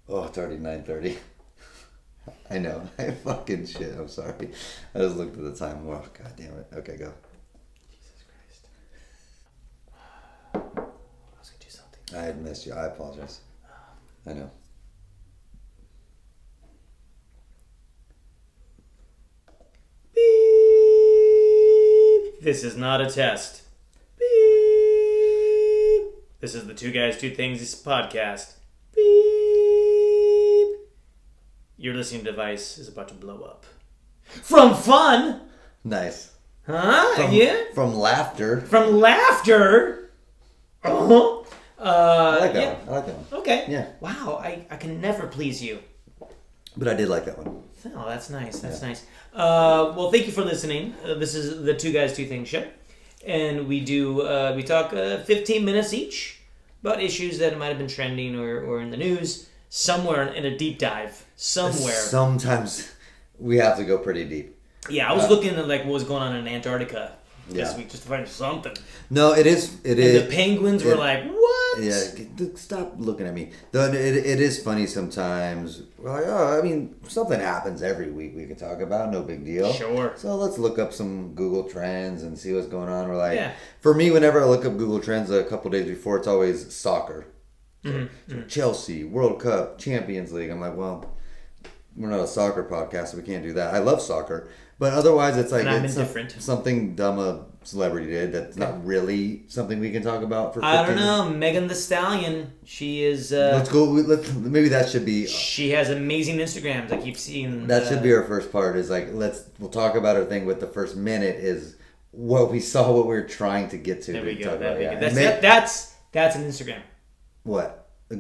Oh, it's already 9:30. I know. I fucking shit. I'm sorry. I just looked at the time. Well, god damn it. Okay, go. Jesus Christ. I was gonna do something. I had missed you. I apologize. I know. Beep. This is not a test. Beep. This is the Two Guys, Two Things podcast. Beep. Your listening device is about to blow up. From fun? Nice. Huh? From laughter. From laughter? Uh-huh. I like that one. I like that one. Okay. Yeah. Wow, I can never please you. But I did like that one. Oh, that's nice. That's nice. Well, thank you for listening. This is the Two Guys, Two Things show. And we talk 15 minutes each about issues that might have been trending or in the news, somewhere in a deep dive, somewhere. Sometimes we have to go pretty deep. Yeah, I was looking at like what was going on in Antarctica this week just to find something. No, it is. And the penguins were like, what? Yeah, stop looking at me. Though it is funny sometimes. We're like, oh, I mean, something happens every week we can talk about. No big deal. Sure. So let's look up some Google Trends and see what's going on. We're like, for me, whenever I look up Google Trends a couple days before, it's always soccer. So Chelsea, World Cup, Champions League. I'm like, well, we're not a soccer podcast, so we can't do that. I love soccer. But otherwise, it's like something dumb a celebrity did that's not really something we can talk about for 15 I don't know. Megan Thee Stallion. She is... let's go. Maybe that should be... She has amazing Instagrams. I keep seeing... That should be our first part. Is like, we'll talk about our thing with the first minute is what we saw, what we were trying to get to. There we go. That's an Instagram. What? The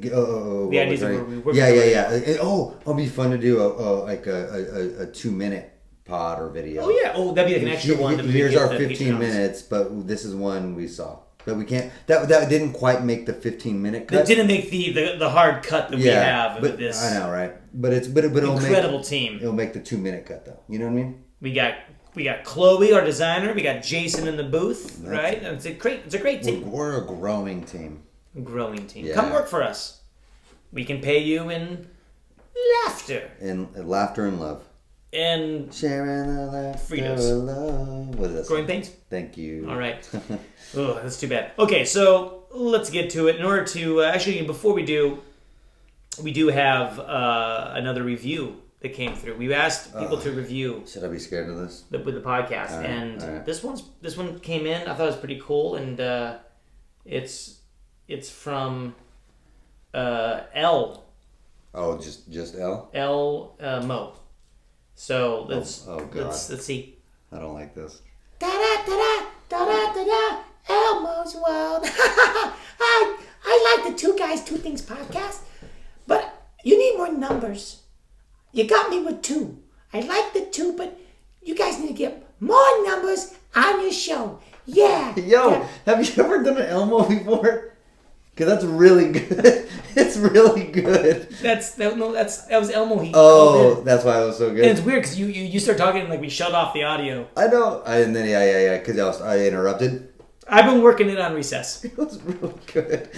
ideas that we're yeah. It'll be fun to do a 2-minute pod or video. Oh yeah. Oh, that'd be like an extra one. Here's our 15 minutes, but this is one we saw. But we can't. That didn't quite make the 15-minute cut. It didn't make the hard cut that we have. But this I know, right? But it'll incredible team. It'll make the 2-minute cut though. You know what I mean? We got Chloe, our designer. We got Jason in the booth, right? It's a great team. We're a growing team. Yeah. Come work for us. We can pay you in laughter. In laughter and love. And sharing the laughter Fritos. Love. What is that? Growing pains. Thank you. All right. Oh, that's too bad. Okay, so let's get to it. In order to actually, before we do have another review that came through. We asked people to review. Should I be scared of this? With the podcast, all right. This one came in. I thought it was pretty cool, and it's from L. Oh, just L. L Mo. So let's see. I don't like this. Da da da da da da da. Elmo's World. I like the Two Guys, Two Things podcast, but you need more numbers. You got me with 2. I like the 2, but you guys need to get more numbers on your show. Yeah. Yo, have you ever done an Elmo before? Because that's really good. It's really good. That was Elmo. That's why it was so good. And it's weird because you start talking and like we shut off the audio. I know. And then yeah, because I interrupted. I've been working it on recess. It was really good.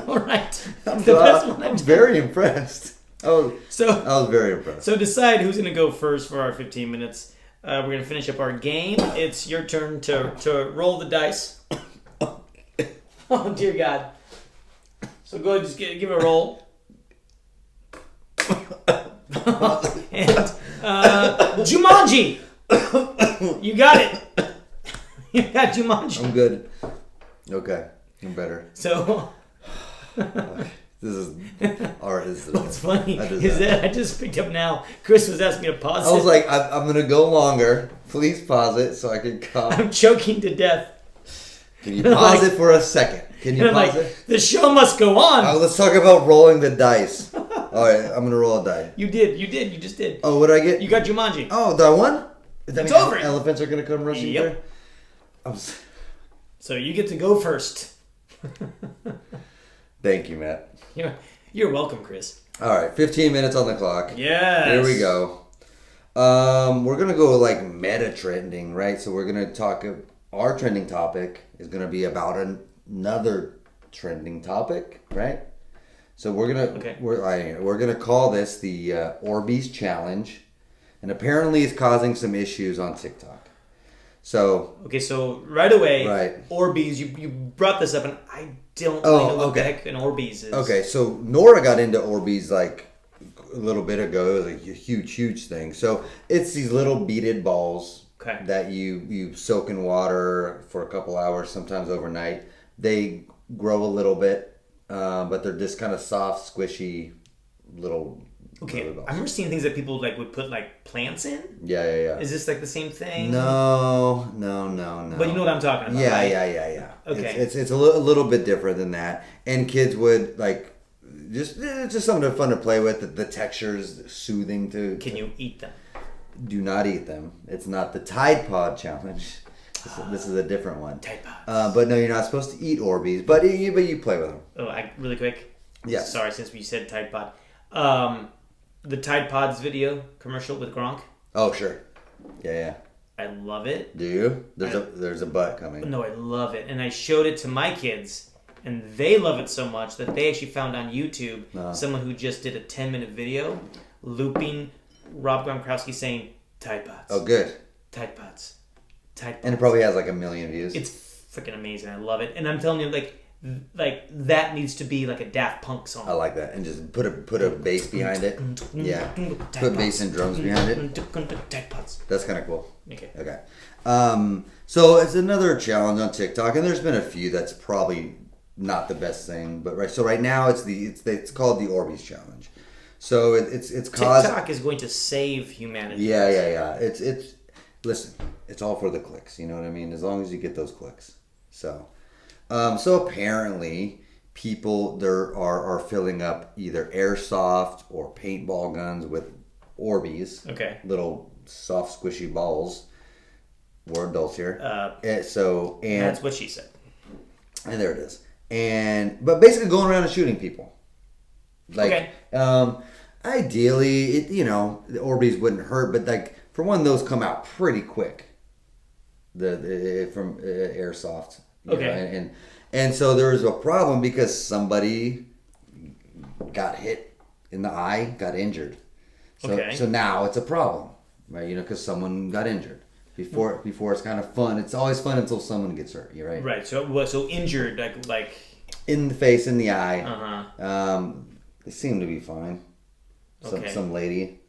All right. I'm very impressed. I was very impressed. So decide who's going to go first for our 15 minutes. We're going to finish up our game. It's your turn to roll the dice. Oh, dear God. So go ahead, just give it a roll. And Jumanji! You got it. You got Jumanji. I'm good. Okay. I'm better. So... This is art. What's funny is that I just picked up now. Chris was asking me to pause it. I was like, I'm going to go longer. Please pause it so I can cough. I'm choking to death. Can you pause it for a second? Can you pause it? The show must go on. Let's talk about rolling the dice. All right, I'm going to roll a die. You just did. Oh, what did I get? You got Jumanji. Oh, did I won? Does that it's mean over. Elephants are going to come rushing there? So you get to go first. Thank you, Matt. You're welcome, Chris. All right, 15 minutes on the clock. Yes. Here we go. We're going to go like meta trending, right? So we're going to talk, our trending topic is going to be about another trending topic, right? So we're gonna call this the Orbeez challenge, and apparently it's causing some issues on TikTok. So so right away, right. Orbeez, you brought this up, and I don't really know what the heck an Orbeez is. Okay, so Nora got into Orbeez like a little bit ago. It was like a huge thing. So it's these little beaded balls that you soak in water for a couple hours, sometimes overnight. They grow a little bit, but they're just kind of soft, squishy little. Okay, I remember seeing things that people like would put like plants in. Yeah. Is this like the same thing? No. But you know what I'm talking about, yeah, right? Yeah. Okay. It's a little bit different than that, and kids would like just something fun to play with. The texture is soothing to. Can you eat them? Do not eat them. It's not the Tide Pod challenge. This is a different one. Tide Pods. But no, you're not supposed to eat Orbeez, but you play with them. Oh, really quick. Yeah. Sorry, since we said Tide Pod. The Tide Pods video commercial with Gronk. Oh sure. Yeah. I love it. Do you? There's a butt coming. No, I love it, and I showed it to my kids, and they love it so much that they actually found on YouTube someone who just did a 10-minute video looping Rob Gronkowski saying Tide Pods. Oh, good. Tide Pods. Tide Pods. And it probably has like 1 million views. It's freaking amazing. I love it, and I'm telling you, like that needs to be like a Daft Punk song. I like that, and just put a bass behind it. Yeah, put bass and drums behind it. That's kind of cool. Okay. So it's another challenge on TikTok, and there's been a few that's probably not the best thing, but right now it's called the Orbeez challenge. So it's caused. TikTok is going to save humanity. Yeah. It's listen, it's all for the clicks. You know what I mean? As long as you get those clicks. So apparently people there are filling up either airsoft or paintball guns with Orbeez. Okay. Little soft squishy balls. We're adults here. And that's what she said. And there it is. But basically going around and shooting people. Like, ideally, the Orbeez wouldn't hurt, but like for one, those come out pretty quick. From airsoft. Okay. And so there was a problem because somebody got hit in the eye, got injured. So now it's a problem, right? Because someone got injured. Before it's kind of fun. It's always fun until someone gets hurt. You're right. Right. So injured, like in the face, in the eye. They seem to be fine. Some lady.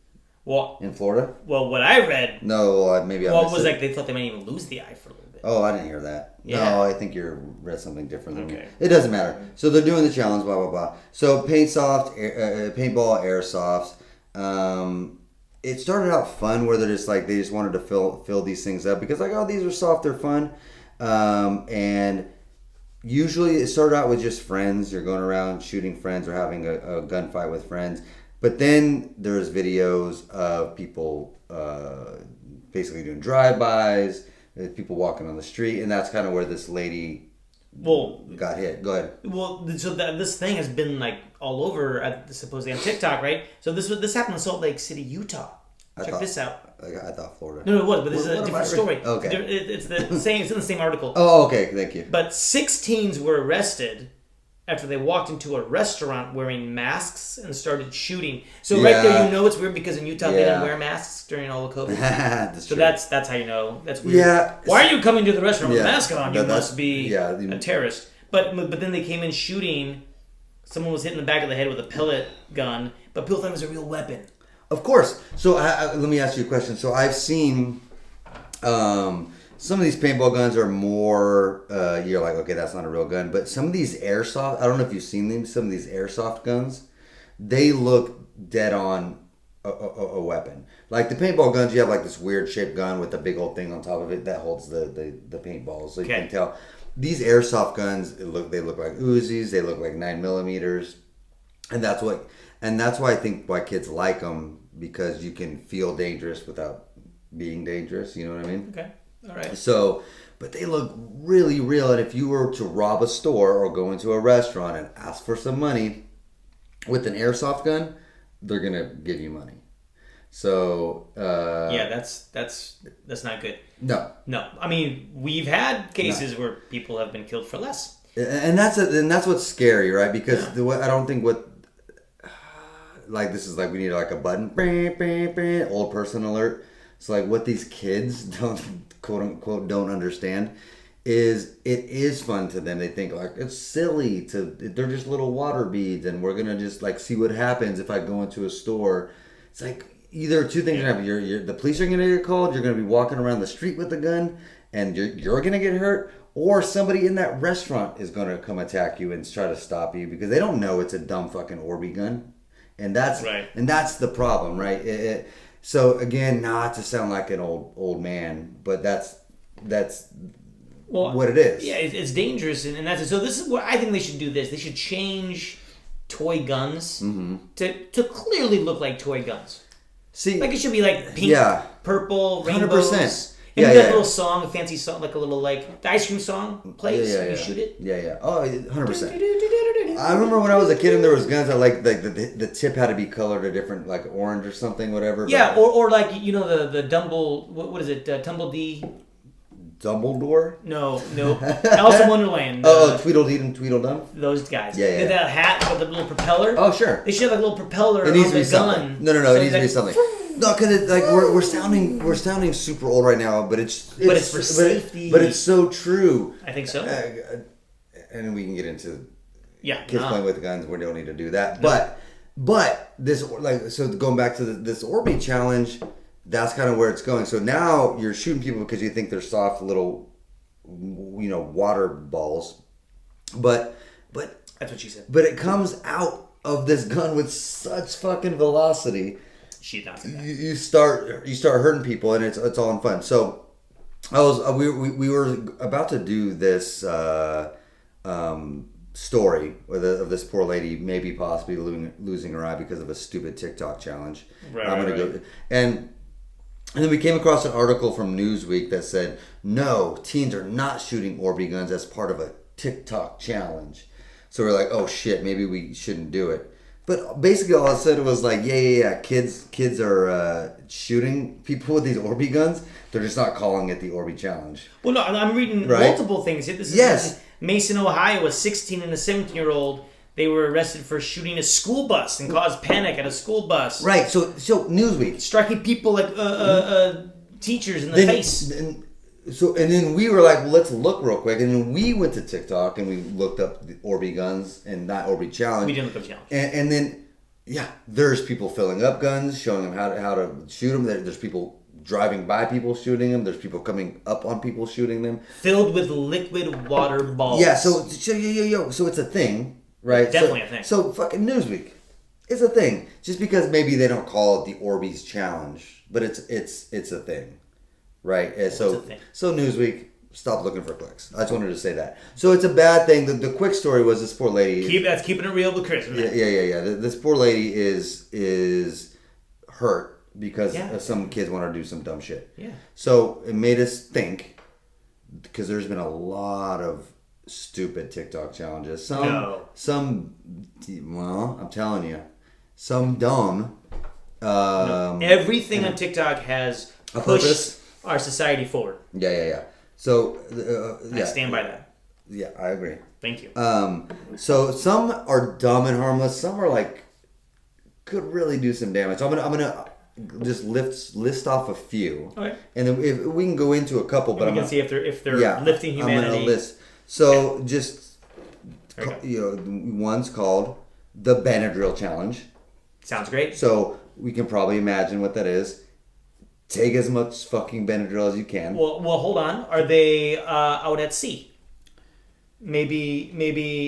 Well, in Florida. Well, what I read. No, maybe I. Well, it was like they thought they might even lose the eye for a little bit. Oh, I didn't hear that. Yeah. No, I think you read something different than me. It doesn't matter. So they're doing the challenge, blah, blah, blah. So paintball, airsoft. It started out fun where they just wanted to fill these things up because these are soft, they're fun. And usually it started out with just friends. You're going around shooting friends or having a gunfight with friends. But then there's videos of people basically doing drive-bys, people walking on the street, and that's kind of where this lady got hit. Go ahead. Well, so this thing has been like all over, supposedly on TikTok, right? So this happened in Salt Lake City, Utah. Check this out. I thought Florida. No, it was, but this is a different story. Okay. It's the same. It's in the same article. Oh, okay. Thank you. But 6 teens were arrested after they walked into a restaurant wearing masks and started shooting. So right there, it's weird because in Utah they didn't wear masks during all of COVID. That's so true. that's how you know. That's weird. Yeah. Why are you coming to the restaurant with a mask on? You must be a terrorist. But then they came in shooting. Someone was hit in the back of the head with a pellet gun, but people thought it was a real weapon. Of course. So let me ask you a question. So I've seen some of these paintball guns are more, you're like, okay, that's not a real gun. But some of these airsoft, I don't know if you've seen them, some of these airsoft guns, they look dead on a weapon. Like the paintball guns, you have like this weird shaped gun with a big old thing on top of it that holds the paintballs. So you can tell. These airsoft guns, they look like Uzis, they look like 9mm. And that's why I think why kids like them, because you can feel dangerous without being dangerous. You know what I mean? Okay. All right. So, but they look really real. And if you were to rob a store or go into a restaurant and ask for some money with an airsoft gun, they're gonna give you money. So that's not good. No. I mean, we've had cases where people have been killed for less. And that's what's scary, right? Because I don't think what like this is like we need like a button, old person alert. So like what these kids don't quote unquote don't understand is it is fun to them. They think like it's silly they're just little water beads and we're gonna just like see what happens if I go into a store. It's like either two things are gonna happen. The police are gonna get called, you're gonna be walking around the street with a gun and you're gonna get hurt, or somebody in that restaurant is gonna come attack you and try to stop you because they don't know it's a dumb fucking Orbeez gun. And that's the problem, right? So again, not to sound like an old man, but that's what it is. Yeah, it's dangerous, and that's it. So this is what I think they should do. They should change toy guns to clearly look like toy guns. See, like it should be like pink, purple, rainbows. 100%. And that little song, a fancy song, like a little like the ice cream song plays. You shoot it. Yeah. Oh, 100%. I remember when I was a kid and there was guns that like the tip had to be colored a different, like orange or something, whatever. Yeah, or like the Dumble. What is it? Tumbledy. Dumbledore? No. Alice in Wonderland. Tweedledee and Tweedledum? Those guys. Yeah. They had that hat with the little propeller. Oh, sure. They should have like a little propeller it needs on to be the something. gun. No, it needs to be something. No, because it's like we're sounding super old right now, but it's for safety. But it's so true. I think so. And we can get into kids playing with guns. We don't need to do that. No. But this going back to this Orbeez challenge. That's kind of where it's going. So now you're shooting people because you think they're soft little, water balls, but that's what she said. But it comes out of this gun with such fucking velocity. She not that. You start hurting people, and it's all in fun. So we were about to do this story of this poor lady maybe possibly losing her eye because of a stupid TikTok challenge. Right. I'm gonna go and then we came across an article from Newsweek that said, no, teens are not shooting Orbeez guns as part of a TikTok challenge. So we're like, oh shit, maybe we shouldn't do it. But basically all I said was like, yeah, kids are shooting people with these Orbeez guns. They're just not calling it the Orbeez challenge. Well, no, I'm reading multiple things. This is Mason, Ohio, a 16 and a 17-year-old. They were arrested for shooting a school bus and caused panic at a school bus. Right. So Newsweek striking people like teachers in the face. And then we were like, well, let's look real quick. And then we went to TikTok and we looked up the Orbeez guns and not Orbeez challenge. We didn't look up challenge. And then there's people filling up guns, showing them how to shoot them. There's people driving by people shooting them. There's people coming up on people shooting them. Filled with liquid water balls. Yeah. So it's a thing. Right, definitely a thing. So fucking Newsweek, it's a thing. Just because maybe they don't call it the Orbeez challenge, but it's a thing, right? It's a thing. So Newsweek, stop looking for clicks. I just wanted to say that. So it's a bad thing. The quick story was this poor lady. That's keeping it real with Chris. Yeah. This poor lady is hurt because some kids want to do some dumb shit. Yeah. So it made us think because there's been a lot of stupid TikTok challenges. Well, I'm telling you, some dumb. Everything on TikTok has pushed our society forward. Yeah. So I stand by that. Yeah, I agree. Thank you. So some are dumb and harmless. Some are like could really do some damage. I'm gonna just list off a few. Okay. And then if we can go into a couple, but we can see if they're lifting humanity. I'm gonna list. So one's called the Benadryl Challenge. Sounds great. So we can probably imagine what that is. Take as much fucking Benadryl as you can. Well, hold on. Are they out at sea? Maybe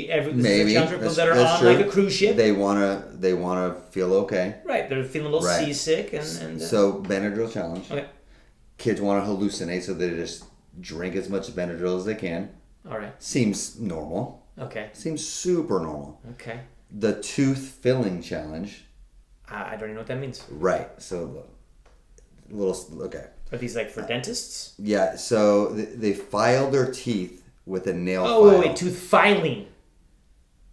challenge that are on true. Like a cruise ship. They wanna feel okay. Right. They're feeling a little seasick and so Benadryl Challenge. Okay. Kids want to hallucinate, so they just drink as much Benadryl as they can. All right. Seems normal. Okay. Seems super normal. Okay. The tooth filling challenge. I don't even know what that means. Right. So, okay. Are these like for dentists? Yeah. So they file their teeth with a nail file. Oh, wait. Tooth filing.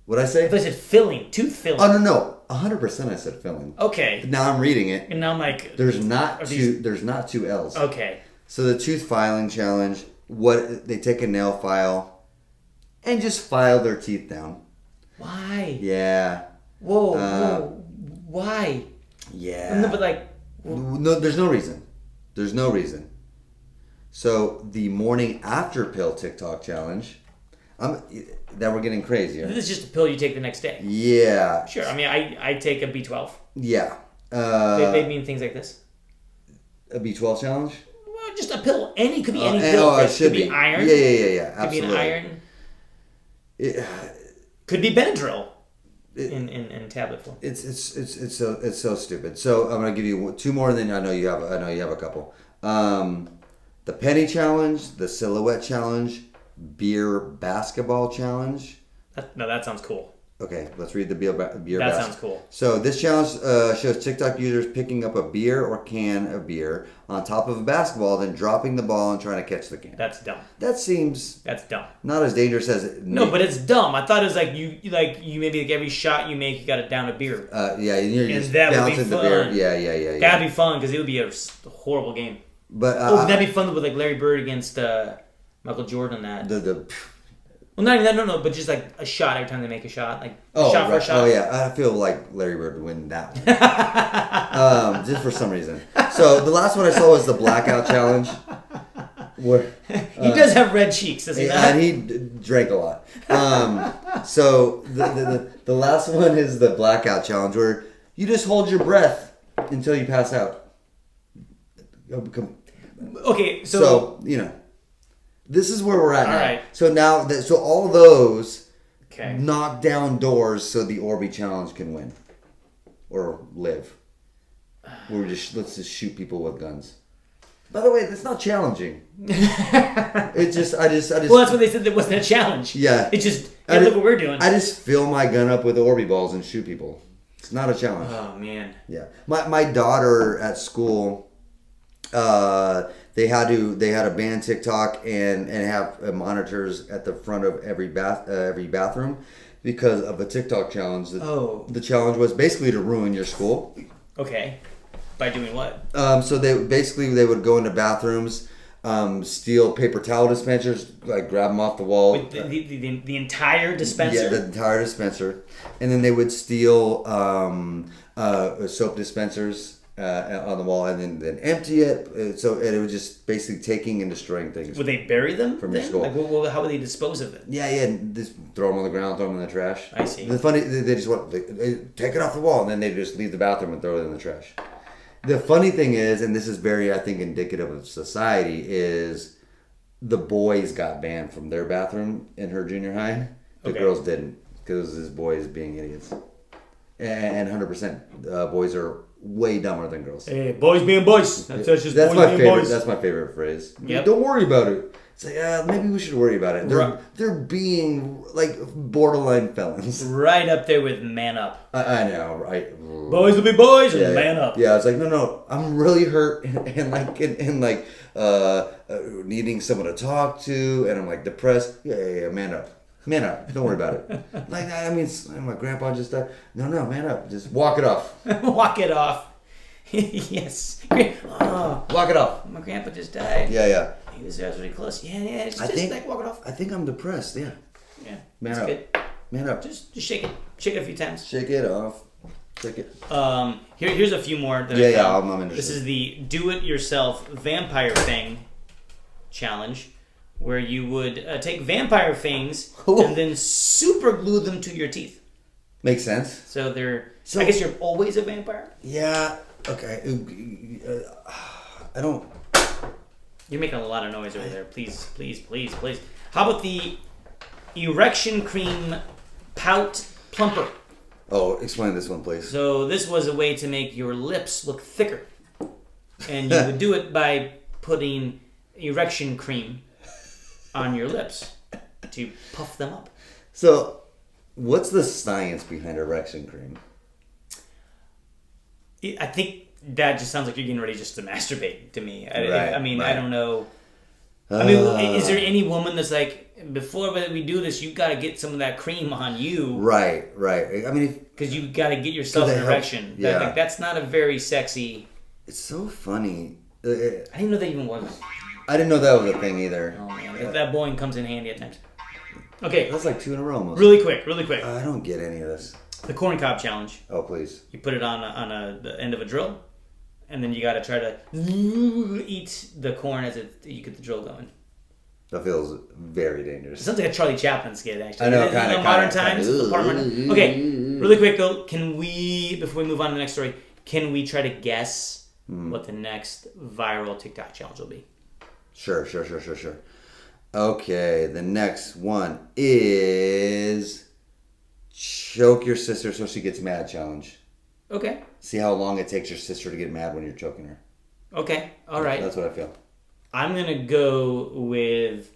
What'd I say? I thought I said filling. Tooth filling. Oh, no. 100% I said filling. Okay. Now I'm reading it. And now I'm like... There's not two L's. Okay. So the tooth filing challenge, they take a nail file and just file their teeth down. Why? Yeah. Whoa. Why? Yeah. No, but like... No, there's no reason. There's no reason. So, the morning after pill TikTok challenge, that we're getting crazier. This is just a pill you take the next day. Yeah. Sure, I mean, I take a B12. Yeah. They mean things like this. A B12 challenge? Well, just a pill. Could be any pill. It should be iron. Yeah. Absolutely. Could be an iron. Could be Benadryl in tablet form. It's so stupid. So I'm gonna give you 2 more, and then I know you have a couple. The penny challenge, the silhouette challenge, beer basketball challenge. That sounds cool. Okay, let's read the beer. That sounds cool. So this challenge shows TikTok users picking up a beer or can of beer on top of a basketball, then dropping the ball and trying to catch the can. That's dumb. That's dumb. Not as dangerous as it. No, but it's dumb. I thought it was like you maybe like every shot you make, you got to down a beer. Yeah, and you're just that would be bouncing the fun. beer. Yeah. That'd be fun because it would be a horrible game. But that'd be fun with like Larry Bird against Michael Jordan. Well, not even that, no, but just like a shot every time they make a shot. Like shot for a shot. Oh, yeah. I feel like Larry Bird would win that one. Just for some reason. So the last one I saw was the Blackout Challenge. Where, he does have red cheeks, does he not? And he drank a lot. So the last one is the Blackout Challenge, where you just hold your breath until you pass out. Okay, so this is where we're at now. Right. So now, so all of those okay. knock down doors so the Orbeez challenge can win or live. Let's just shoot people with guns. By the way, that's not challenging. I just. Well, that's what they said. That wasn't a challenge. Yeah. It's just look what we're doing. I just fill my gun up with Orbeez balls and shoot people. It's not a challenge. Oh man. Yeah. My daughter at school. They had to ban TikTok and have monitors at the front of every bathroom because of a TikTok challenge. The challenge was basically to ruin your school. Okay. By doing what? So they would go into bathrooms, steal paper towel dispensers, like grab them off the wall. With the entire dispenser? Yeah, the entire dispenser. And then they would steal soap dispensers on the wall and then empty it. So it was just basically taking and destroying things. Would they bury them from your school? Like, how would they dispose of it? Yeah, just throw them on the ground, throw them in the trash. I see. The funny, they just they take it off the wall and then they just leave the bathroom and throw it in the trash. The funny thing is, and this is very, I think, indicative of society, is the boys got banned from their bathroom in her junior high. The girls didn't, because this boys being idiots. And 100%, boys are way dumber than girls. Hey, boys being boys. That's just that's boys my being favorite. boys. That's my favorite phrase. Yep. Don't worry about it. It's like, maybe we should worry about it. They're being like borderline felons. Right up there with man up. I know, right? Boys will be boys and man up. Yeah, it's like no, I'm really hurt and needing someone to talk to, and I'm like depressed. Yeah, man up. Man up. Don't worry about it. Like, I mean, my grandpa just died. No, man up. Just walk it off. Walk it off. Yes. Walk it off. My grandpa just died. Yeah. He was really close. Yeah. Just like walk it off. I think I'm depressed. Yeah. Yeah. Man up. Good. Man up. Just shake it. Shake it a few times. Shake it off. Shake it. Here's a few more. That I'm interested. This is the do-it-yourself vampire fang challenge, where you would take vampire fangs and then super glue them to your teeth. Makes sense. So I guess you're always a vampire? Yeah. Okay. I don't... You're making a lot of noise over there. Please. How about the erection cream pout plumper? Oh, explain this one, please. So this was a way to make your lips look thicker. And you would do it by putting erection cream on your lips to puff them up. So, what's the science behind erection cream? I think that just sounds like you're getting ready just to masturbate to me. I don't know. Is there any woman that's like, before we do this, you got to get some of that cream on you? Right. I mean, because you got to get yourself an erection. Yeah. That's not a very sexy. It's so funny. I didn't know that even was. I didn't know that was a thing either. Oh man, that boing comes in handy at times. Okay, that's like 2 in a row almost. Really quick. I don't get any of this. The corn cob challenge. Oh, please. You put it on the end of a drill, and then you got to try to eat the corn as you get the drill going. That feels very dangerous. It sounds like a Charlie Chaplin skit, actually. I know, kind of. Modern times. Okay, really quick though. Can we, before we move on to the next story, can we try to guess what the next viral TikTok challenge will be? Sure. Okay, the next one is choke your sister so she gets mad challenge. Okay. See how long it takes your sister to get mad when you're choking her. Okay, all right. That's what I feel. I'm going to go with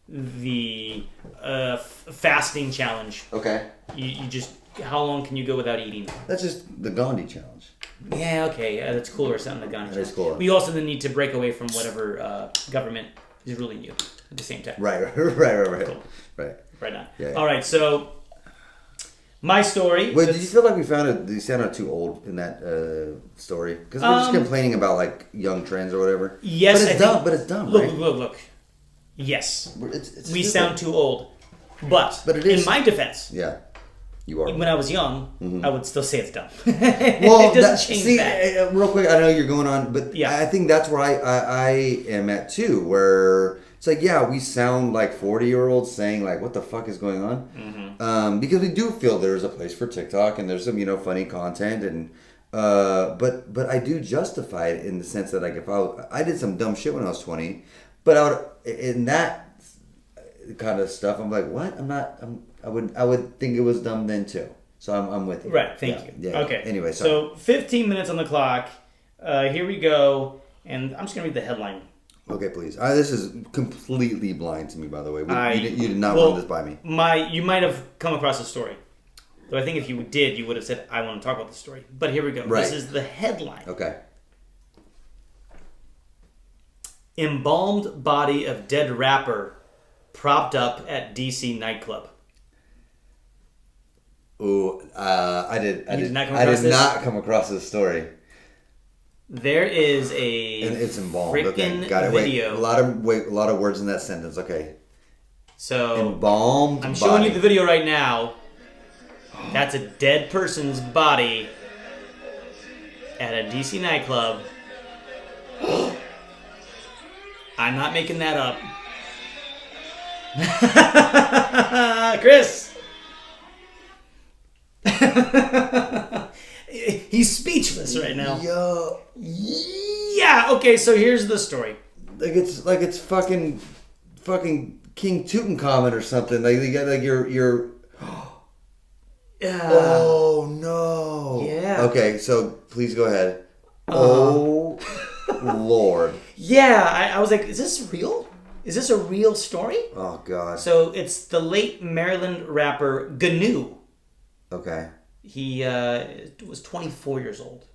the fasting challenge. Okay. You just, how long can you go without eating? That's just the Gandhi challenge. Yeah, okay. That's cooler or something, the Gandhi challenge. That is cooler. We also then need to break away from whatever government is ruling you at the same time. Right. Cool. Right on. Yeah. All right, so my story. Wait, did you feel like we found it? Did you sound too old in that story? Because we're just complaining about like young trends or whatever. Yes, but it's dumb. Look, right? look. Yes, it's we stupid. sound too old, but it is. in my defense, Yeah, you are. when I was young, I would still say it's dumb. Well, it doesn't change that. Real quick, I know you're going on, but Yeah. I think that's where I am at too, where it's like, yeah, we sound like 40-year-olds saying like, what the fuck is going on? Because we do feel there's a place for TikTok and there's some, funny content and, but I do justify it in the sense that like if I did some dumb shit when I was 20, but in that kind of stuff, I'm like, what? I would think it was dumb then too. So I'm with you. Right. Thank you. Yeah. Okay. Anyway, sorry. So 15 minutes on the clock. Here we go, and I'm just gonna read the headline. Okay, please. This is completely blind to me, by the way. You did not run this by me. You might have come across the story. Though I think if you did, you would have said, I want to talk about the story. But here we go. Right. This is the headline. Okay. Embalmed body of dead rapper propped up at DC nightclub. Ooh, I did not come across this story. There is a And it's embalmed. Okay, freaking got it. video. A lot of words in that sentence. Okay. So Embalmed. I'm showing body. you the video right now. That's a dead person's body at a DC nightclub. I'm not making that up. Chris! He's speechless right now. Yo. Yeah, okay, so here's the story. Like it's fucking King Tutankhamun or something. Like you got like your. Oh no. Yeah. Okay, so please go ahead. Oh Lord. Yeah, I was like, is this real? Is this a real story? Oh God. So it's the late Maryland rapper GNU. Okay. He was 24 years old.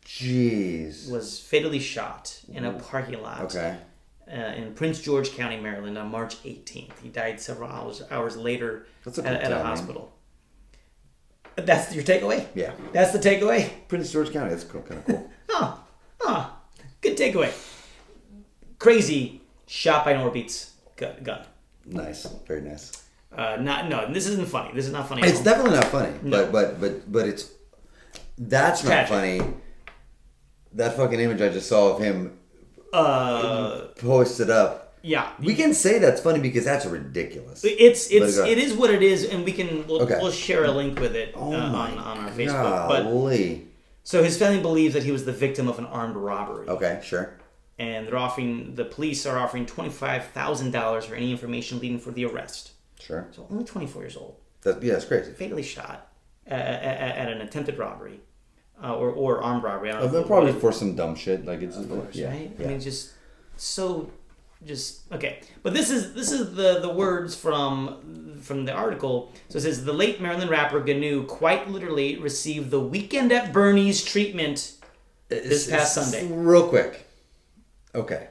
Jeez. Was fatally shot in a parking lot. Okay. In Prince George County, Maryland, on March 18th. He died several hours later at a hospital. That's your takeaway? Yeah. That's the takeaway? Prince George County. That's kind of cool. Good takeaway. Crazy shot by an Orbeez gun. Nice. Very nice. This isn't funny. This is not funny. It's definitely not funny. No. But that's not funny. That fucking image I just saw of him posted up. Yeah, we can say that's funny because that's ridiculous. It is what it is, and we'll share a link with it on our Facebook. Golly. But so his family believes that he was the victim of an armed robbery. Okay, sure. And the police are offering $25,000 for any information leading for the arrest. Sure. So only 24 years old. That's crazy. Fatally shot at an attempted robbery or armed robbery. I don't know. Probably for some dumb shit. Like it's of course, right? Yeah. I mean, okay. But this is the words from the article. So it says the late Maryland rapper GNU quite literally received the Weekend at Bernie's treatment this past Sunday. Real quick. Okay.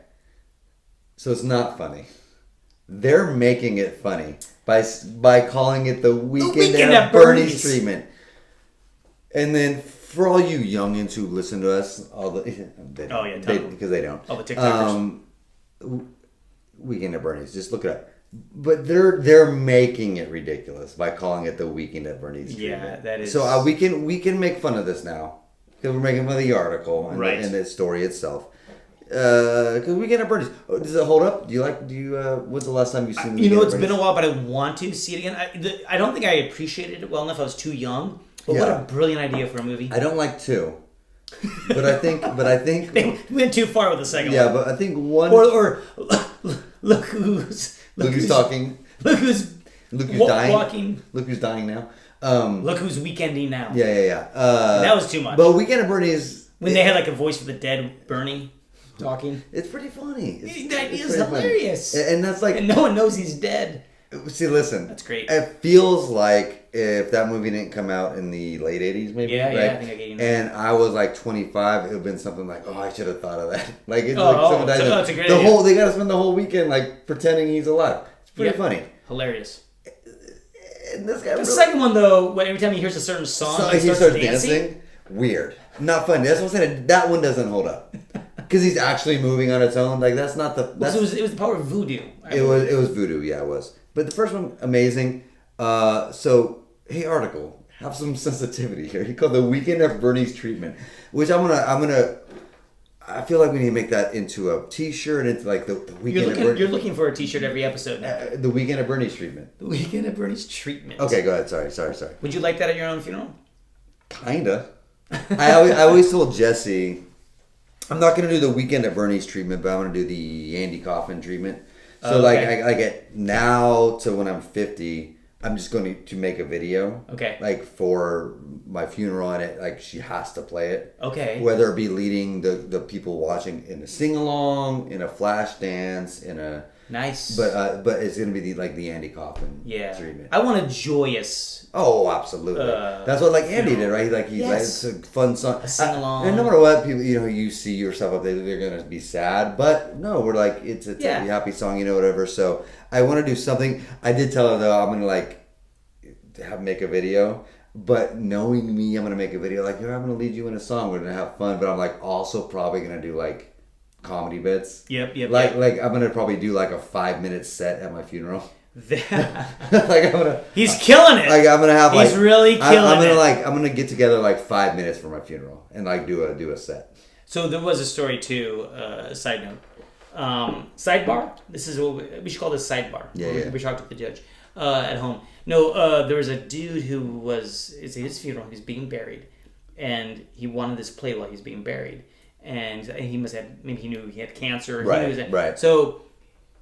So it's not funny. They're making it funny by calling it the Weekend at Bernie's treatment. And then for all you youngins who listen to us, because they don't. All the TikTokers. Weekend at Bernie's. Just look it up. But they're making it ridiculous by calling it the Weekend at Bernie's treatment. Yeah, that is. So we can make fun of this now because we're making fun of the article and, right. and the story itself. Because Weekend at Bernie's, does it hold up? When's the last time you've seen? It's been a while, but I want to see it again. I don't think I appreciated it well enough. I was too young. But what a brilliant idea for a movie. I don't like 2. But I think they went too far with the second one. Yeah, but I think 1 or look who's talking. Look who's dying. Walking. Look who's dying now. Look who's weekending now. Yeah. That was too much. But Weekend at Bernie's when they had like a voice for the dead Bernie talking. It's pretty funny. The idea's hilarious. And that's like, and no one knows he's dead. See, listen. That's great. It feels like if that movie didn't come out in the late 80s, maybe. Yeah, right? I think like 89. And I was like 25, it would have been something like, oh, I should have thought of that. Like, it's that's a great idea. They got to spend the whole weekend like pretending he's alive. It's pretty funny. Hilarious. And this guy the second one, though, every time he hears a certain song, he starts dancing. Weird. Not funny. That's what I'm saying. That one doesn't hold up. Because he's actually moving on its own. Like, that's not the... it was the power of voodoo. It was voodoo, yeah, it was. But the first one, amazing. So, hey, article, have some sensitivity here. He called the Weekend at Bernie's treatment, which I feel like we need to make that into a T-shirt, into like the Weekend at Bernie's. You're looking for a T-shirt every episode now. The Weekend at Bernie's treatment. The Weekend at Bernie's treatment. Okay, go ahead. Sorry. Would you like that at your own funeral? Kinda. I always told Jesse, I'm not going to do the Weekend at Bernie's treatment, but I'm going to do the Andy Kaufman treatment. So I get now to when I'm 50, I'm just going to make a video. Okay. Like for my funeral, and it like she has to play it. Okay. Whether it be leading the people watching in a sing along, in a flash dance, in a nice. But it's going to be the Andy Kaufman treatment. I want a joyous. Oh, absolutely. That's what Andy did, right? It's a fun song. A sing along. And no matter what, people, you see yourself up there, they're gonna be sad. But no, we're it's a happy song, whatever. So I want to do something. I did tell her though, I'm gonna make a video. But knowing me, I'm gonna make a video I'm gonna lead you in a song. We're gonna have fun. But I'm also probably gonna do comedy bits. Yep. I'm gonna probably do a 5-minute set at my funeral. He's killing it. I'm gonna have he's really killing it. I'm gonna get together 5 minutes for my funeral and do a set. So there was a story too. Side note, sidebar. This is what we should call this sidebar. Yeah. We talked to the judge at home. No, there was a dude who was it's his funeral. He was being buried, and he wanted this play while he was being buried, and he must have maybe he knew he had cancer. Right. So.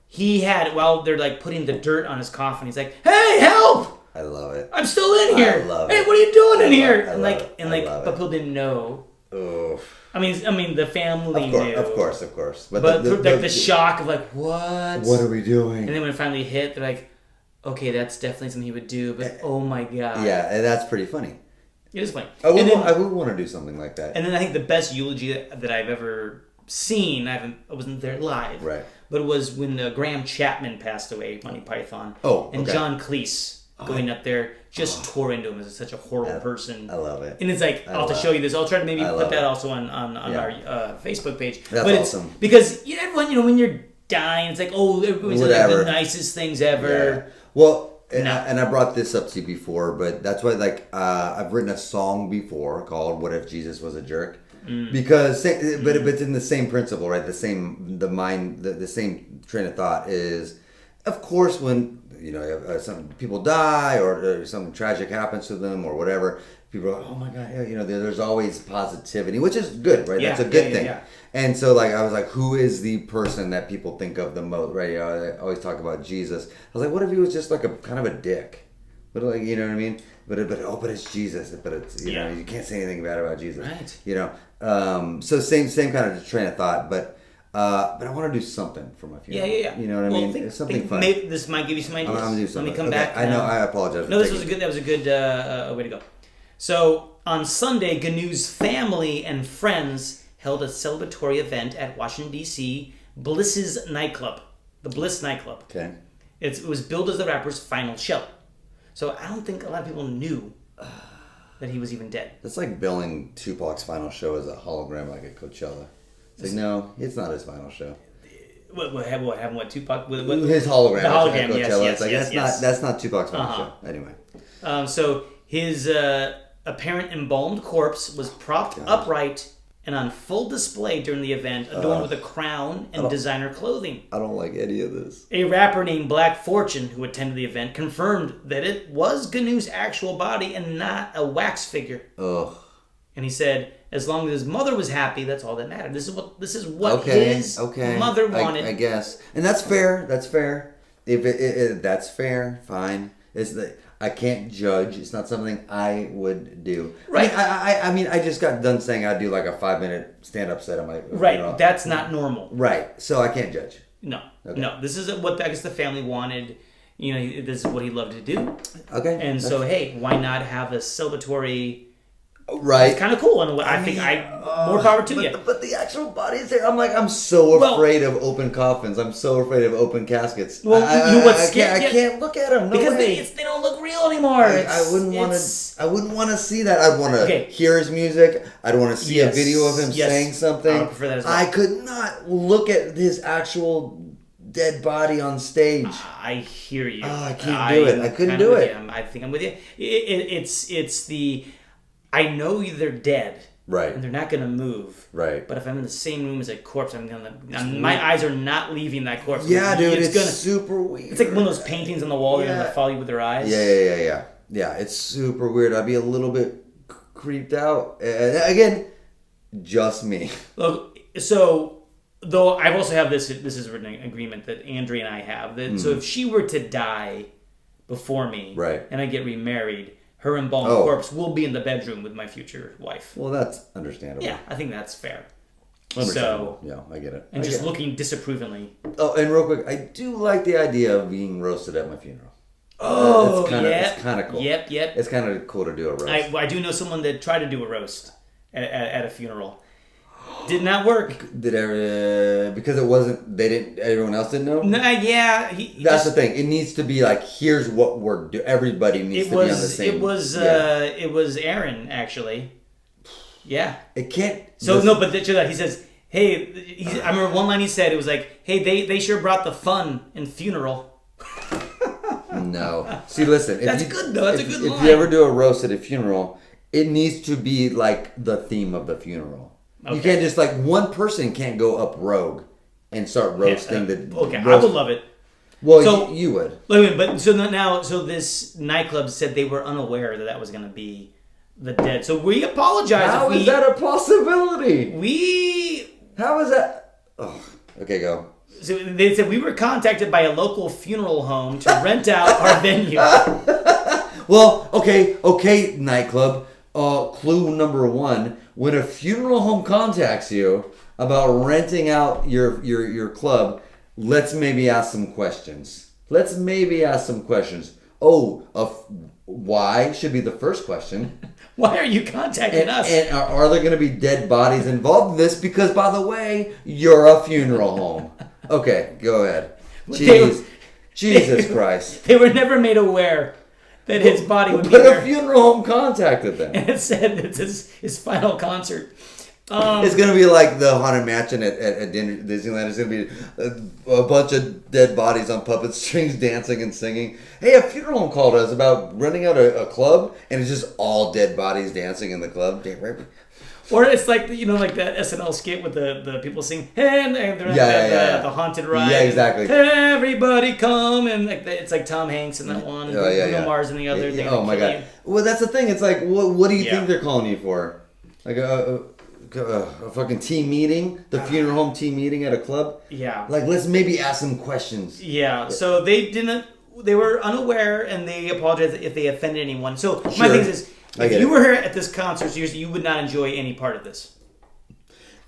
He had, while they're putting the dirt on his coffin, he's like, "Hey, help! I love it. I'm still in here. I love hey, it. What are you doing in here?" But people didn't know. Oh. I mean, the family knew. Of course. But the shock of what? What are we doing? And then when it finally hit, they're like, "Okay, that's definitely something he would do." But oh my god. Yeah, and that's pretty funny. It is funny. I would want to do something like that. And then I think the best eulogy that I've ever seen, I wasn't there live. Right. But it was when Graham Chapman passed away, Monty Python. Oh, and John Cleese going up there just tore into him as such a horrible person. I love it. And it's I'll have to show you this. I'll try to maybe put that also on our Facebook page. That's awesome. Because everyone, when you're dying, it's everyone's the nicest things ever. Yeah. Well, and I brought this up to you before, but that's why I've written a song before called "What If Jesus Was a Jerk." Because, but it's in the same principle, right? The same train of thought is, of course, when some people die or something tragic happens to them or whatever, people are like, oh my god, there's always positivity, which is good, right? That's a good thing. Yeah. And so, I was like, who is the person that people think of the most, right? I always talk about Jesus. I was like, what if he was just a kind of a dick? But you know what I mean? But it's Jesus. But it's you can't say anything bad about Jesus, right? So same kind of train of thought, but I want to do something for my funeral. Yeah. You know what I mean? It's something fun. Maybe this might give you some ideas. I'm gonna do something. Let me come back. I know. I apologize. No, that was a good way to go. So on Sunday, Gnu's family and friends held a celebratory event at Washington D.C. Bliss's nightclub, the Bliss nightclub. Okay. It was billed as the rapper's final show. So I don't think a lot of people knew that he was even dead. That's like billing Tupac's final show as a hologram, like at Coachella. It's no, it's not his final show. What Tupac? His hologram. The hologram, Coachella. yes, It's like, yes. That's not Tupac's show. Anyway. So his apparent embalmed corpse was propped upright and on full display during the event, adorned with a crown and designer clothing. I don't like any of this. A rapper named Black Fortune, who attended the event, confirmed that it was Gnu's actual body and not a wax figure. Ugh. And he said, as long as his mother was happy, that's all that mattered. This is what his mother wanted. I guess, and that's fair. That's fair. If that's fair, fine. I can't judge. It's not something I would do. Right. I mean, I just got done saying I'd do like a 5-minute stand-up set on my. Right. That's not normal. Right. So I can't judge. No. Okay. No. This is what I guess the family wanted. This is what he loved to do. Okay. And so, hey, why not have a celebratory? Right. It's kind of cool, and more power to you. But the actual body is there. I'm so afraid of open coffins. I'm so afraid of open caskets. Well, I can't look at them. No because way. they don't look real anymore. I wouldn't want to. I wouldn't want to see that. I'd want to hear his music. I'd want to see a video of him saying something. I would prefer that as well. I could not look at his actual dead body on stage. I hear you. I can't do it. I couldn't do it. I think I'm with you. It's the. I know they're dead, right? And they're not going to move, right? But if I'm in the same room as a corpse, my eyes are not leaving that corpse. Yeah, dude, it's super weird. It's like one of those paintings on the wall. They're going to follow you with their eyes. Yeah. It's super weird. I'd be a little bit creeped out. Again, just me. Look, so though I also have this is an agreement that Andrea and I have that so if she were to die before me, right, and I get remarried. Her embalmed corpse will be in the bedroom with my future wife. Well, that's understandable. Yeah, I think that's fair. So, yeah, I get it. And just looking disapprovingly. Oh, and real quick, I do like the idea of being roasted at my funeral. Oh, it's kind of cool. Yep. It's kind of cool to do a roast. I do know someone that tried to do a roast at a funeral. Did not work. Because it wasn't. Everyone else didn't know. No, yeah. That's the thing. It needs to be like, here's what we're doing. Everybody needs to be on the same. It was Aaron actually. Yeah. It can't. So no, but he says, hey. I remember one line he said. It was like, hey, they sure brought the fun in funeral. No. See, listen. That's good though. That's a good line. If you ever do a roast at a funeral, it needs to be like the theme of the funeral. Okay. You can't just one person can't go up rogue and start roasting the. Okay, I would love it. Well, so, you would. But so this nightclub said they were unaware that was going to be the dead. So we apologize. How is that a possibility? How is that? Oh, okay, go. So they said we were contacted by a local funeral home to rent out our venue. Well, okay, nightclub. Clue number 1. When a funeral home contacts you about renting out your club, let's maybe ask some questions. Why should be the first question. Why are you contacting us? And are there going to be dead bodies involved in this? Because, by the way, you're a funeral home. Okay, go ahead. Jesus Christ. They were never made aware that his body would be there. there. But a funeral home contacted them. And it said it's his final concert. It's going to be like the Haunted Mansion at Disneyland. It's going to be a bunch of dead bodies on puppet strings dancing and singing. Hey, a funeral home called us about renting out a club, and it's just all dead bodies dancing in the club. Or it's like, like that SNL skit with the people sing, and they're at the haunted ride. Yeah, exactly. Everybody come, and it's like Tom Hanks in that one, Bruno Mars in the other. Oh my God. Well, that's the thing. It's like, what do you think they're calling you for? Like a fucking team meeting? The funeral home team meeting at a club? Yeah. Like, let's maybe ask some questions. Yeah, so they were unaware, and they apologized if they offended anyone. So my thing is, if you were here at this concert, seriously, you would not enjoy any part of this.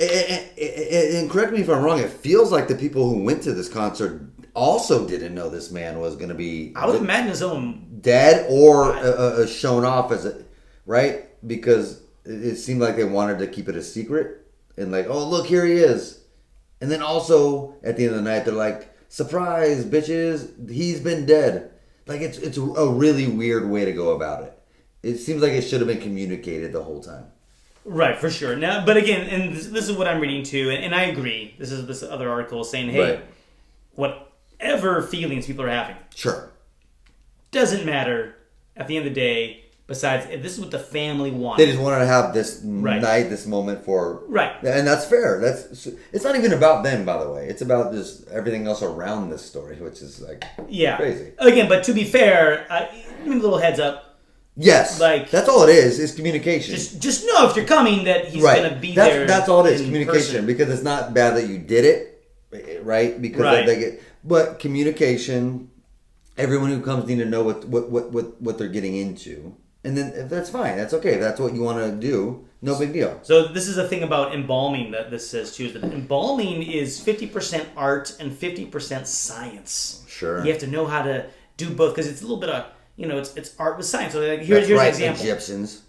And correct me if I'm wrong, it feels like the people who went to this concert also didn't know this man was going to be... I would imagine his own... dead or shown off as a... Right? Because it seemed like they wanted to keep it a secret. And like, oh, look, here he is. And then also, at the end of the night, they're like, surprise, bitches, he's been dead. Like, it's a really weird way to go about it. It seems like it should have been communicated the whole time. Right, for sure. Now, but again, and this is what I'm reading too, and I agree. This is this other article saying, hey, whatever feelings people are having. Sure. Doesn't matter at the end of the day. Besides, if this is what the family wants. They just wanted to have this night, this moment for... Right. And that's fair. It's not even about them, by the way. It's about just everything else around this story, which is like crazy. Again, but to be fair, give me a little heads up. Yes. Like that's all it is communication. Just know if you're coming that he's going to be there. That's all it is, communication. Person. Because it's not bad that you did it, right? Because but communication, everyone who comes need to know what they're getting into. And then if that's fine. That's okay. If that's what you want to do, no big deal. So this is the thing about embalming that this says too. Is that embalming is 50% art and 50% science. Sure. You have to know how to do both because it's a little bit of it's art with science. So like, here's an example. Egyptians.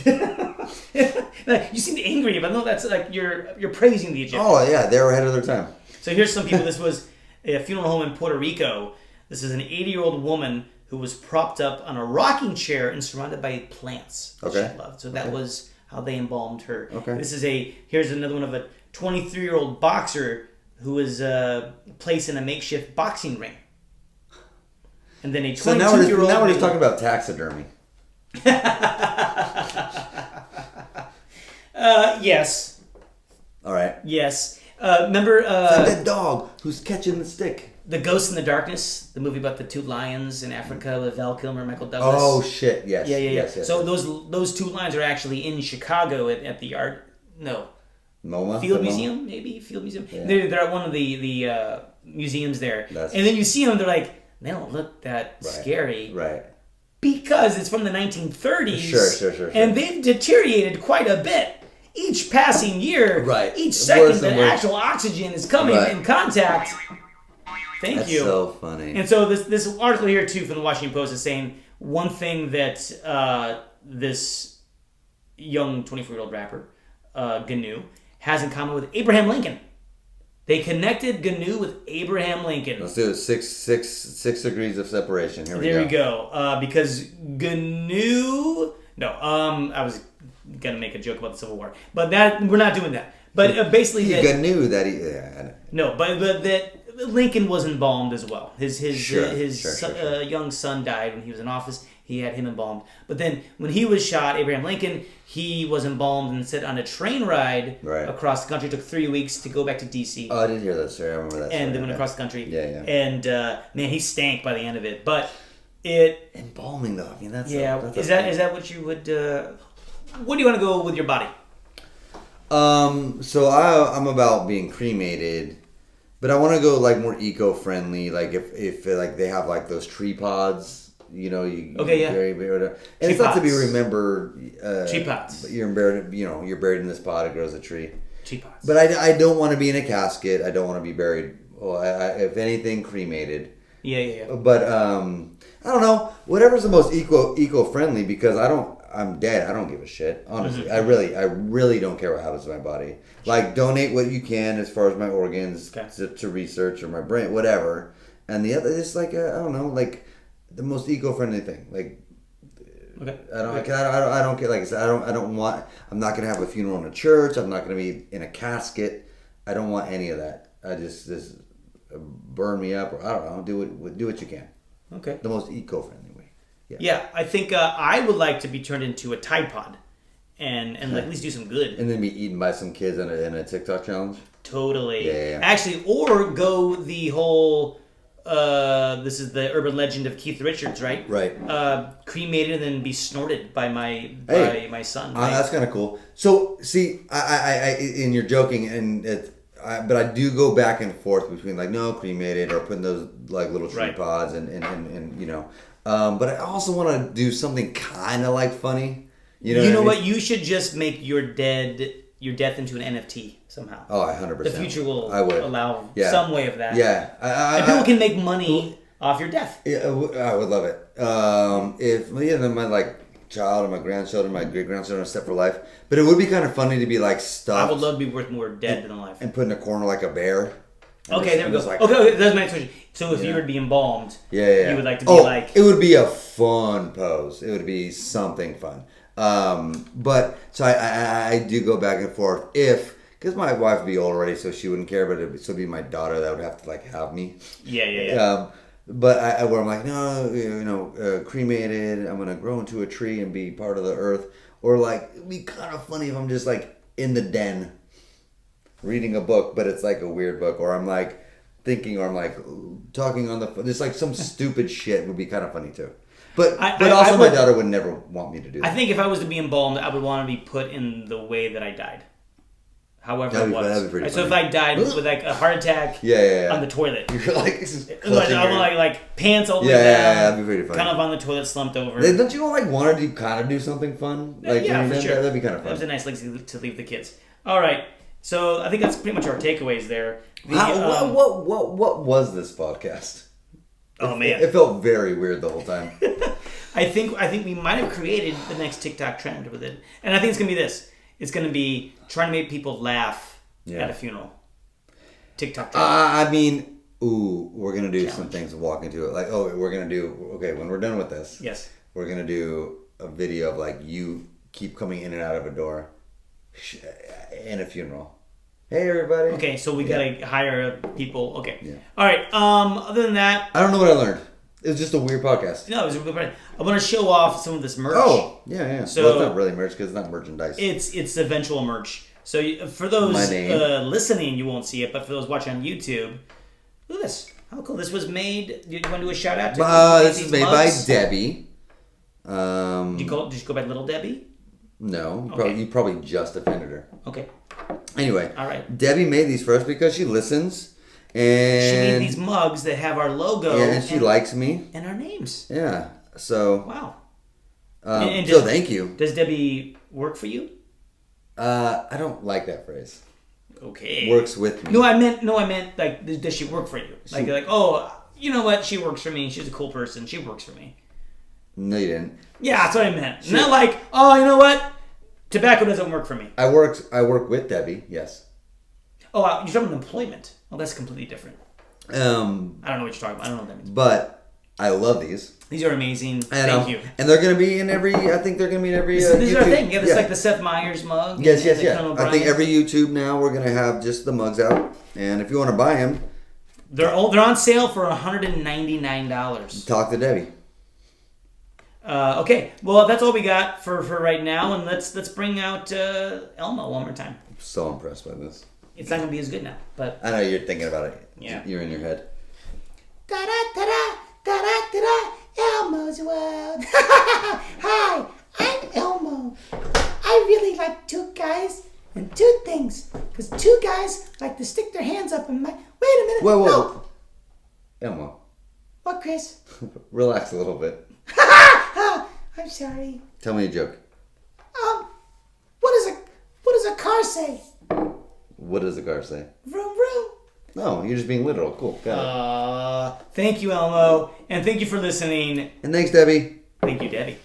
You seem angry, but no, that's like you're praising the Egyptians. Oh yeah, they were ahead of their time. So here's some people. This was a funeral home in Puerto Rico. This is an 80-year-old woman who was propped up on a rocking chair and surrounded by plants that she loved. So that was how they embalmed her. Okay. Here's another one of a 23-year-old boxer who was placed in a makeshift boxing ring. And then a 22-year-old... So now we're just talking about taxidermy. Yes. All right. Yes. Remember... it's like that dog who's catching the stick. The Ghost in the Darkness, the movie about the two lions in Africa with Val Kilmer and Michael Douglas. Oh shit! Yes. Yeah. Yes, so those two lions are actually in Chicago at the MoMA? Field Museum, maybe Field Museum. Yeah. They're at one of the museums there, and then you see them. They're like, they don't look that scary, right? Because it's from the 1930s. Sure. And they've deteriorated quite a bit. Each passing year, each second that actual oxygen is coming in contact. Thank you. That's so funny. And so this article here too from the Washington Post is saying one thing that this young 24-year-old rapper Gnu has in common with Abraham Lincoln. They connected Gnu with Abraham Lincoln. Let's do it. Six degrees of separation. There we go. Because Gnu. No. I was gonna make a joke about the Civil War, but we're not doing that. But basically, Gnu that he. Yeah, no, but that. Lincoln was embalmed as well. His young son died when he was in office. He had him embalmed. But then when he was shot, Abraham Lincoln, he was embalmed and set on a train ride across the country. It took 3 weeks to go back to D.C. Oh, I didn't hear that story. I remember that story. And then went across the country. Yeah. And, man, he stank by the end of it. But it... Embalming, though. I mean, that's... Is that what you would... Where do you want to go with your body? So I'm about being cremated... But I want to go like more eco-friendly, like if like they have like those tree pods, you bury, and it's not to be remembered. Tree pods. But you're buried, you're buried in this pod. It grows a tree. Tree pods. But I don't want to be in a casket. I don't want to be buried. Well, if anything, cremated. Yeah. But I don't know. Whatever's the most eco-friendly, because I'm dead. I don't give a shit. Honestly, I really don't care what happens to my body. Like, donate what you can as far as my organs to research or my brain, whatever. And the other is like I don't know, like the most eco-friendly thing. Like, I don't care. Like I said, I don't want. I'm not gonna have a funeral in a church. I'm not gonna be in a casket. I don't want any of that. I just burn me up, or I don't know. Do what you can. Okay. The most eco-friendly way. Yeah, I think I would like to be turned into a Tide Pod, and at least do some good. And then be eaten by some kids in a TikTok challenge. Totally. Yeah. Actually, or go the whole. This is the urban legend of Keith Richards, right? Right. Cremated and then be snorted by my son. Right? That's kind of cool. So see, I and you're joking, but I do go back and forth between like no cremated or putting those like little tree pods and but I also want to do something kind of like funny. You know what? You should just make your death into an NFT somehow. Oh, 100%. The future will allow some way of that. Yeah. And people can make money off your death. Yeah, I would love it. If then my child or my grandchildren, my great grandchildren are set for life. But it would be kind of funny to be like stuffed. I would love to be worth more dead than alive. And put in a corner like a bear. Okay, there we go. Okay, that's my next question. So if you were to be embalmed, you would like to be like... It would be a fun pose. It would be something fun. But so I do go back and forth. because my wife would be old already, so she wouldn't care, but it'd still be my daughter that would have to like have me. Yeah. But where I'm like, no, cremated. I'm gonna grow into a tree and be part of the earth, or like it'd be kind of funny if I'm just like in the den, reading a book, but it's like a weird book, or I'm like thinking, or I'm like talking on the phone. Just like some stupid shit would be kind of funny too. But also my daughter would never want me to do that. I think if I was to be embalmed, I would want to be put in the way that I died. However it was. That'd be pretty so if I died with like a heart attack on the toilet. You're like, I want like pants all the way down. That'd be pretty funny. Kind of on the toilet, slumped over. Don't you like want to kind of do something fun? Like, for sure. That'd be kind of fun. That was a nice legacy to leave the kids. All right. So I think that's pretty much our takeaways there. What was this podcast? Oh man, it felt very weird the whole time. I think we might have created the next TikTok trend with it, and I think it's gonna be this. It's gonna be trying to make people laugh at a funeral. TikTok trend. We're gonna do some things and walk into it. Like, we're gonna do when we're done with this. Yes. We're gonna do a video of like you keep coming in and out of a door in a funeral. Hey everybody. Okay, so we gotta hire people. Okay. Yeah. All right. Other than that, I don't know what I learned. It was just a weird podcast. No, it was a good podcast. I want to show off some of this merch. Oh, yeah. So it's not really merch because it's not merchandise. It's eventual merch. So for those listening, you won't see it, but for those watching on YouTube, look at this. How cool! This was made. Do you want to do a shout out to? This is made by Debbie. Did you go by Little Debbie? No, you probably just offended her. Okay. Anyway, all right. Debbie made these for us because she listens, and she made these mugs that have our logo. Yeah, and she likes me and our names. Yeah. So wow. So thank you. Does Debbie work for you? I don't like that phrase. Okay. Works with me. No, I meant like, does she work for you? Like, you know what? She works for me. She's a cool person. She works for me. No, you didn't. Yeah, that's what I meant. Not like, you know what? Tobacco doesn't work for me. I work with Debbie. Yes. Oh, you're talking about employment. Oh, that's completely different. I don't know what you're talking about. I don't know what that means. But I love these. These are amazing. Thank you. And they're going to be in every. I think they're going to be in every. These are a thing. Yeah, this is like the Seth Meyers mug. Yes. I think every YouTube now we're going to have just the mugs out, and if you want to buy them, they're on sale for $199. Talk to Debbie. Okay, well that's all we got for right now, and let's bring out Elmo one more time. I'm so impressed by this. It's not gonna be as good now, but I know you're thinking about it. Yeah, you're in your head. Da da da da da da da. Elmo's World. Hi, I'm Elmo. I really like two guys and two things, because two guys like to stick their hands up in my. Wait a minute. Whoa. No. Elmo. What, Chris? Relax a little bit. I'm sorry. Tell me a joke. What does a car say? What does a car say? Vroom vroom. No, you're just being literal. Cool. Got it. Thank you, Elmo, and thank you for listening. And thanks, Debbie. Thank you, Debbie.